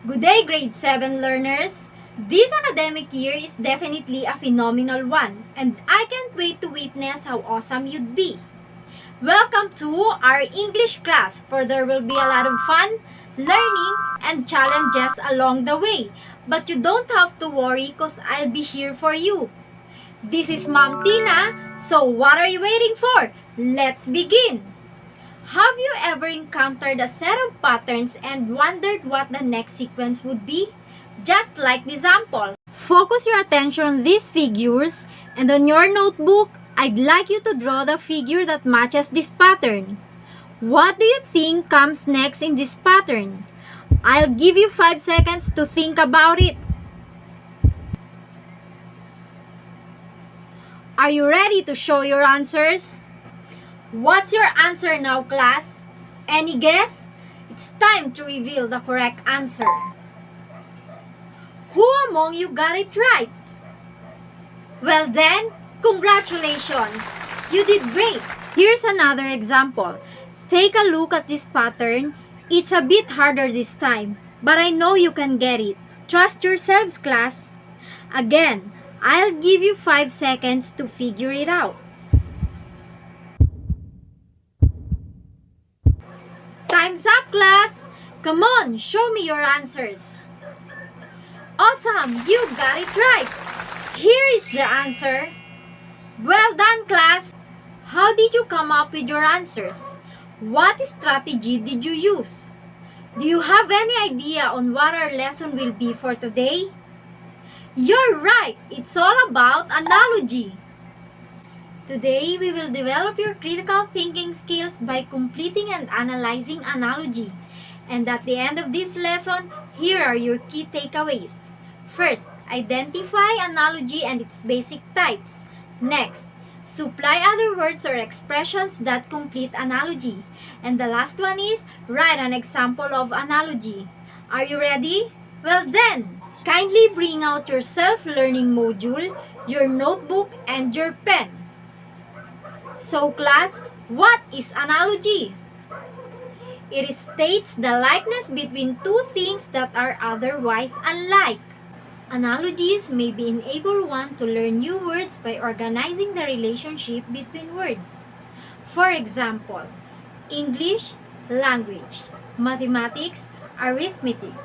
Good day, grade 7 learners! This academic year is definitely a phenomenal one, and I can't wait to witness how awesome you'd be. Welcome to our English class, for there will be a lot of fun, learning, and challenges along the way. But you don't have to worry because I'll be here for you. This is Mom Tina, so what are you waiting for? Let's begin! Have you ever encountered a set of patterns and wondered what the next sequence would be? Just like the example. Focus your attention on these figures, and on your notebook, I'd like you to draw the figure that matches this pattern. What do you think comes next in this pattern? I'll give you 5 seconds to think about it. Are you ready to show your answers? What's your answer now, class? Any guess? It's time to reveal the correct answer. Who among you got it right? Well then, congratulations! You did great! Here's another example. Take a look at this pattern. It's a bit harder this time, but I know you can get it. Trust yourselves, class. Again, I'll give you 5 seconds to figure it out. Time's up, class! Come on, show me your answers. Awesome! You got it right! Here is the answer. Well done, class! How did you come up with your answers? What strategy did you use? Do you have any idea on what our lesson will be for today? You're right! It's all about analogy. Today, we will develop your critical thinking skills by completing and analyzing analogy. And at the end of this lesson, here are your key takeaways. First, identify analogy and its basic types. Next, supply other words or expressions that complete analogy. And the last one is, write an example of analogy. Are you ready? Well then, kindly bring out your self-learning module, your notebook, and your pen. So class, what is analogy? It states the likeness between two things that are otherwise unlike. Analogies may enable one to learn new words by organizing the relationship between words. For example, English, language, mathematics, arithmetic.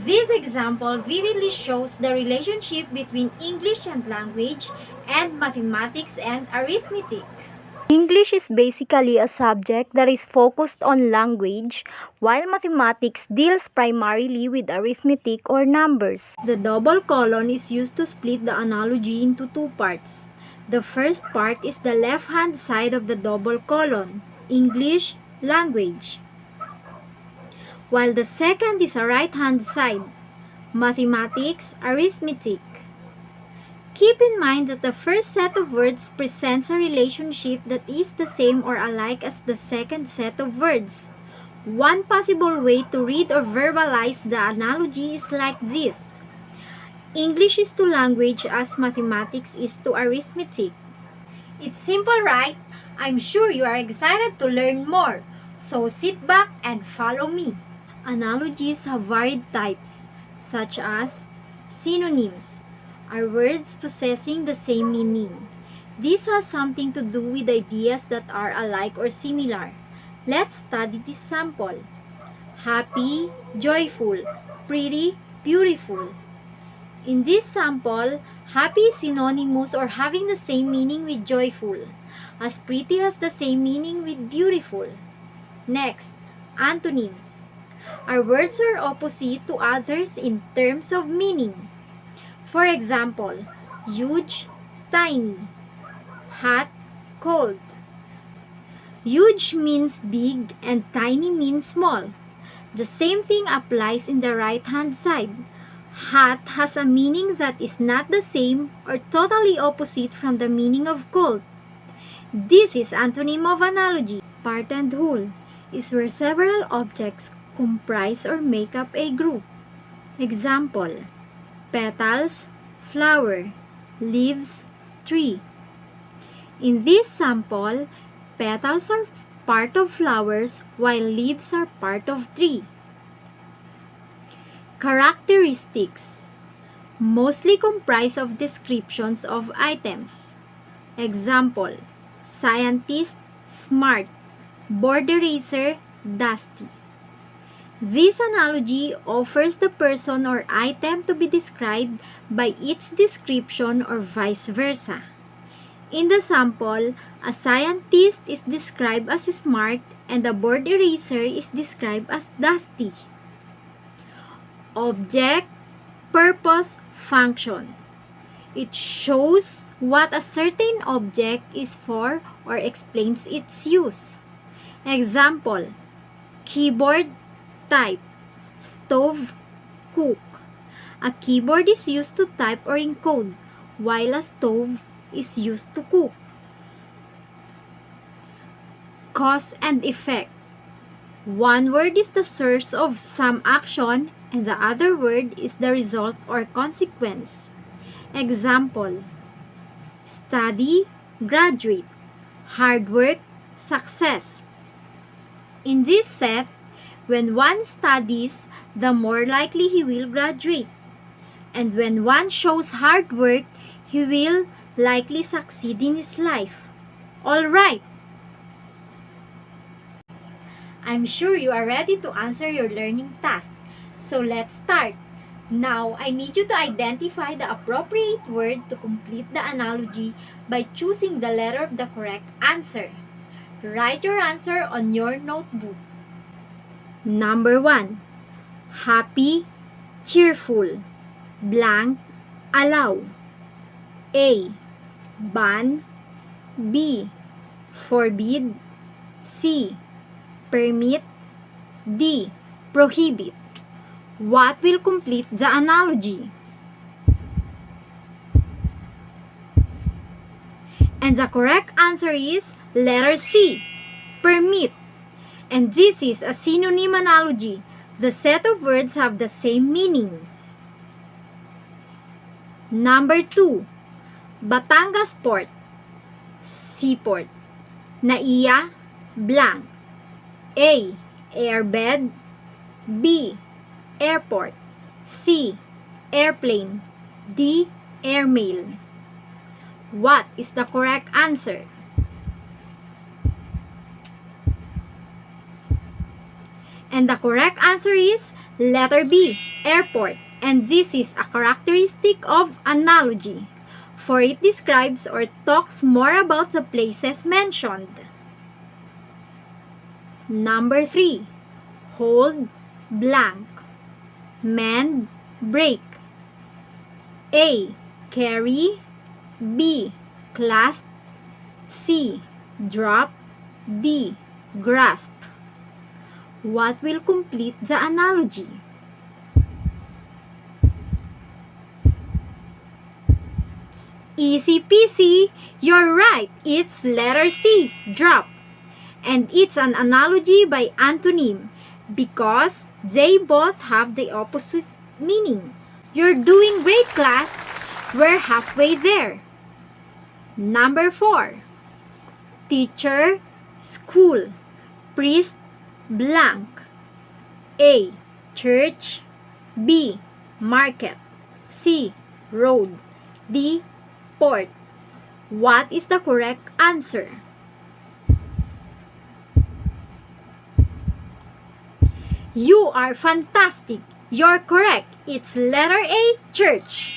This example vividly shows the relationship between English and language and mathematics and arithmetic. English is basically a subject that is focused on language, while mathematics deals primarily with arithmetic or numbers. The double colon is used to split the analogy into two parts. The first part is the left-hand side of the double colon, English, language, while the second is a right-hand side, mathematics, arithmetic. Keep in mind that the first set of words presents a relationship that is the same or alike as the second set of words. One possible way to read or verbalize the analogy is like this. English is to language as mathematics is to arithmetic. It's simple, right? I'm sure you are excited to learn more. So sit back and follow me. Analogies have varied types, such as synonyms are words possessing the same meaning. This has something to do with ideas that are alike or similar. Let's study this sample. Happy, joyful, pretty, beautiful. In this sample, happy is synonymous or having the same meaning with joyful, as pretty has the same meaning with beautiful. Next, antonyms are words or opposite to others in terms of meaning. For example, huge, tiny, hot, cold. Huge means big and tiny means small. The same thing applies in the right-hand side. Hot has a meaning that is not the same or totally opposite from the meaning of cold. This is antonym of analogy. Part and whole is where several objects comprise or make up a group. Example, petals, flower, leaves, tree. In this sample, petals are part of flowers while leaves are part of tree. Characteristics mostly comprise of descriptions of items. Example, scientist, smart, board eraser, dusty. This analogy offers the person or item to be described by its description or vice versa. In the sample, a scientist is described as smart and a board eraser is described as dusty. Object, purpose, function. It shows what a certain object is for or explains its use. Example, keyboard, type, stove, cook. A keyboard is used to type or encode, while a stove is used to cook. Cause and effect. One word is the source of some action and the other word is the result or consequence. Example, study, graduate, hard work, success. In this set, when one studies, the more likely he will graduate. And when one shows hard work, he will likely succeed in his life. Alright! I'm sure you are ready to answer your learning task. So let's start. Now, I need you to identify the appropriate word to complete the analogy by choosing the letter of the correct answer. Write your answer on your notebook. Number 1. Happy, cheerful, blank, allow. A. Ban. B. Forbid. C. Permit. D. Prohibit. What will complete the analogy? And the correct answer is letter C. Permit. And this is a synonym analogy. The set of words have the same meaning. Number 2. Batangas Port, seaport. Naiya, blank. A. Airbed. B. Airport. C. Airplane. D. Airmail. What is the correct answer? And the correct answer is letter B, airport. And this is a characteristic of analogy, for it describes or talks more about the places mentioned. Number 3. Hold, blank. Mend, break. A. Carry. B. Clasp. C. Drop. D. Grasp. What will complete the analogy? Easy peasy, you're right, it's letter C, drop. And it's an analogy by antonym because they both have the opposite meaning. You're doing great, class. We're halfway there. Number 4. Teacher, school, priest, blank. A. Church. B. Market. C. Road. D. Port. What is the correct answer? You are fantastic. You're correct. It's letter A, church.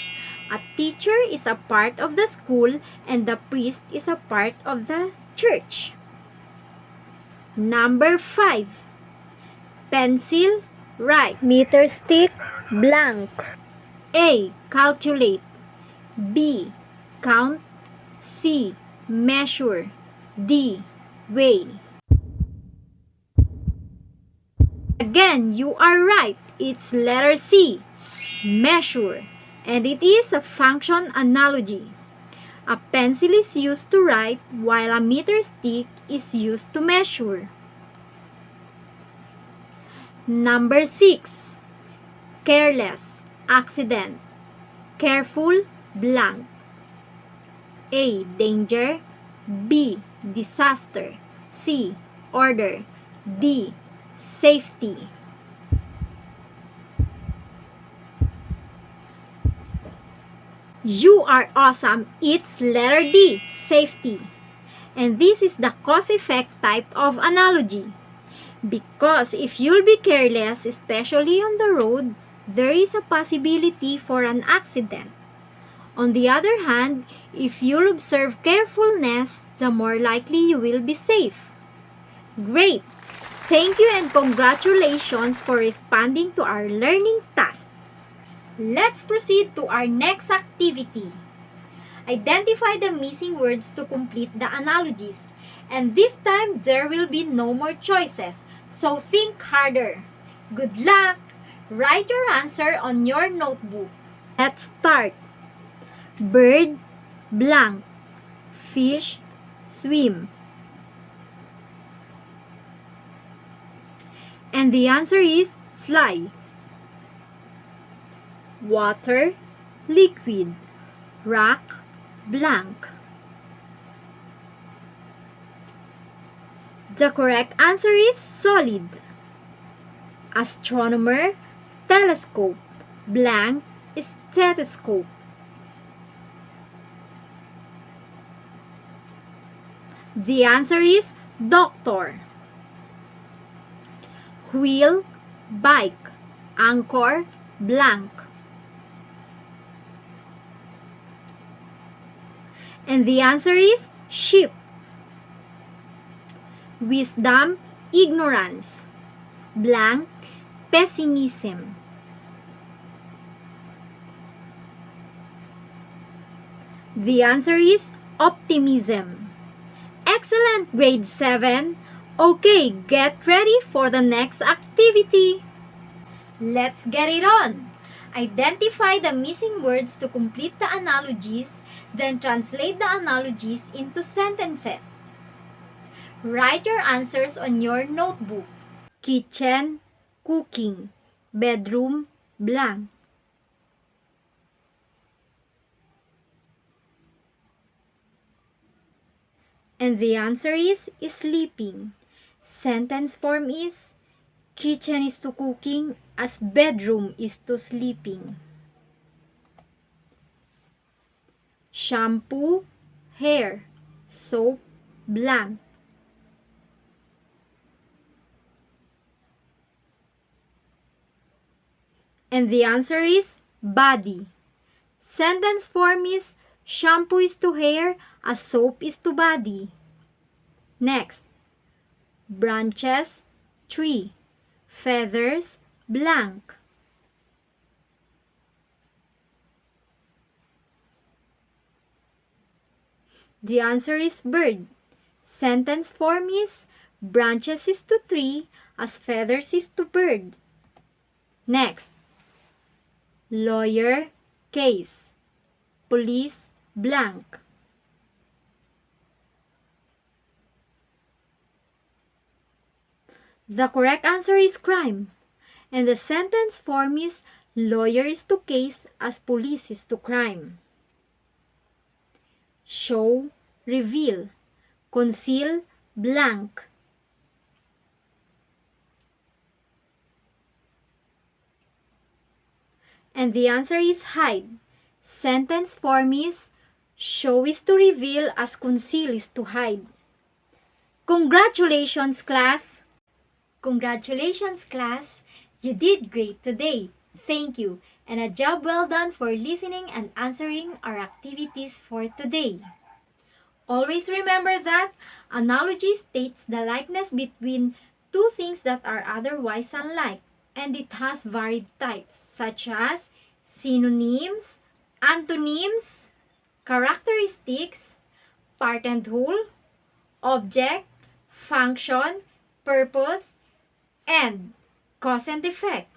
A teacher is a part of the school and the priest is a part of the church. Number 5. Pencil, write. Meter stick, blank. A. Calculate. B. Count. C. Measure. D. Weigh. Again, you are right. It's letter C. Measure. And it is a function analogy. A pencil is used to write while a meter stick is used to measure. Number 6. Careless, accident. Careful, blank. A. Danger. B. Disaster. C. Order. D. Safety. You are awesome. It's letter D, safety. And this is the cause-effect type of analogy. Because if you'll be careless, especially on the road, there is a possibility for an accident. On the other hand, if you'll observe carefulness, the more likely you will be safe. Great! Thank you and congratulations for responding to our learning task. Let's proceed to our next activity. Identify the missing words to complete the analogies. And this time, there will be no more choices. So think harder. Good luck! Write your answer on your notebook. Let's start. Bird, blank. Fish, swim. And the answer is fly. Water, liquid. Rock, blank. The correct answer is solid. Astronomer, telescope. Blank, stethoscope. The answer is doctor. Wheel, bike. Anchor, blank. And the answer is ship. Wisdom, ignorance. Blank, pessimism. The answer is optimism. Excellent, grade 7. Okay, get ready for the next activity. Let's get it on. Identify the missing words to complete the analogies, then translate the analogies into sentences. Write your answers on your notebook. Kitchen, cooking. Bedroom, blank. And the answer is sleeping. Sentence form is kitchen is to cooking as bedroom is to sleeping. Shampoo, hair. Soap, blank. And the answer is body. Sentence form is shampoo is to hair as soap is to body. Next. Branches, tree. Feathers, blank. The answer is bird. Sentence form is branches is to tree as feathers is to bird. Next. Lawyer, case. Police, blank. The correct answer is crime. And the sentence form is lawyer is to case as police is to crime. Show, reveal. Conceal, blank. And the answer is hide. Sentence form is show is to reveal as conceal is to hide. Congratulations, class! Congratulations, class! You did great today. Thank you, and a job well done for listening and answering our activities for today. Always remember that analogy states the likeness between two things that are otherwise unlike, and it has varied types such as synonyms, antonyms, characteristics, part and whole, object, function, purpose, and cause and effect.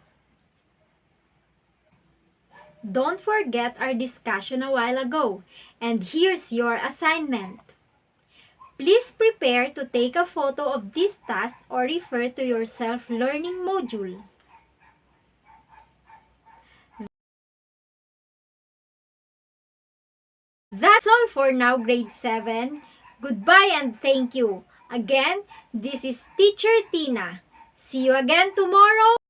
Don't forget our discussion a while ago, and here's your assignment. Please prepare to take a photo of this task or refer to your self-learning module. That's all for now, grade 7. Goodbye and thank you. Again, this is Teacher Tina. See you again tomorrow.